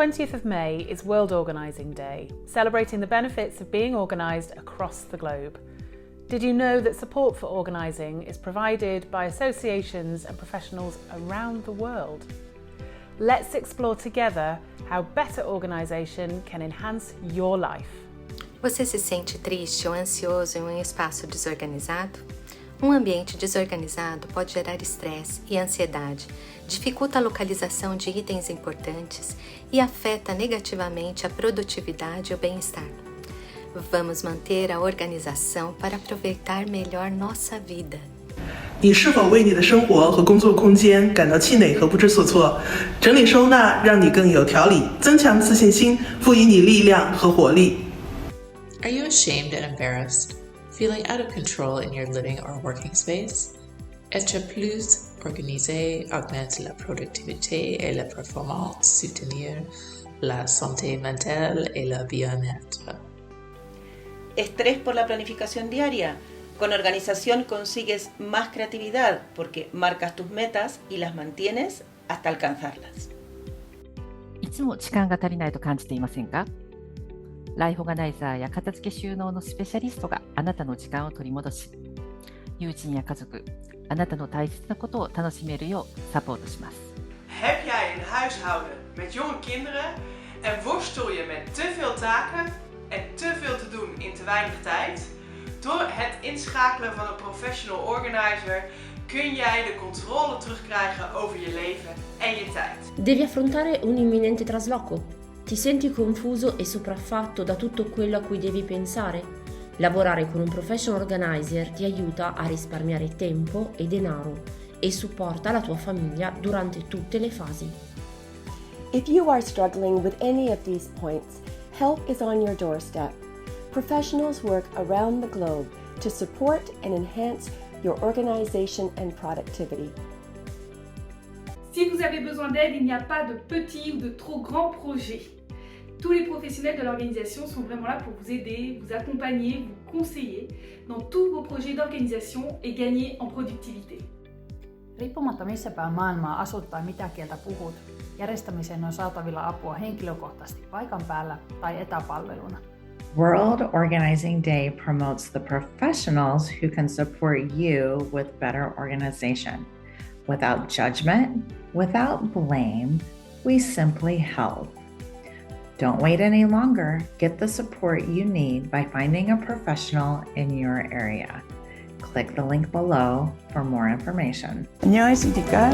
20th of May is World Organising Day, celebrating the benefits of being organised across the globe. Did you know that support for organising is provided by associations and professionals around the world? Let's explore together how better organisation can enhance your life. Você se sente triste ou ansioso em um espaço desorganizado? Um ambiente desorganizado pode gerar estresse e ansiedade, dificulta a localização de itens importantes e afeta negativamente a produtividade e o bem-estar. Vamos manter a organização para aproveitar melhor nossa vida. 你是否为你的生活和工作空间感到气馁和不知所措？整理收纳让你更有条理，增强自信心，赋予你力量和活力。 Are you ashamed and embarrassed, feeling out of control in your living or working space? Être plus organisé augmente la productivité et la performance, soutenir la santé mentale et le bien-être. Estrés por la planificación diaria. Con organización consigues más creatividad porque marcas tus metas y las mantienes hasta alcanzarlas. いつも時間が足りないと感じていませんか？ライフオーガナイザーや片付け収納のスペシャリストがあなたの時間を取り戻し、友人や家族、あなたの大切なことを楽しめるようサポートします。Heb jij een huishouden met jonge kinderen en worstel je met te veel taken en te veel te doen in te weinig tijd? Door het inschakelen van een professional organizer kun jij de controle terugkrijgen over je leven en je tijd. Devi affrontare un imminente trasloco. Ti senti confuso e sopraffatto da tutto quello a cui devi pensare? Lavorare con un professional organizer ti aiuta a risparmiare tempo e denaro e supporta la tua famiglia durante tutte le fasi. If you are struggling with any of these points, help is on your doorstep. Professionals work around the globe to support and enhance your organization and productivity. Si vous avez besoin d'aide, il n'y a pas de petits ou de trop grands projets. Tous les professionnels de l'organisation sont vraiment là pour vous aider, vous accompagner, vous conseiller dans tous vos projets d'organisation et gagner en productivité. Riippumatta missä päin maailmaa asut tai mitä kieltä puhut, järjestämiseen on saatavilla apua henkilökohtaisesti paikan päällä tai etäpalveluna. World Organizing Day promotes the professionals who can support you with better organization. Without judgment, without blame, we simply help. Don't wait any longer. Get the support you need by finding a professional in your area. Click the link below for more information. 안녕하십니까?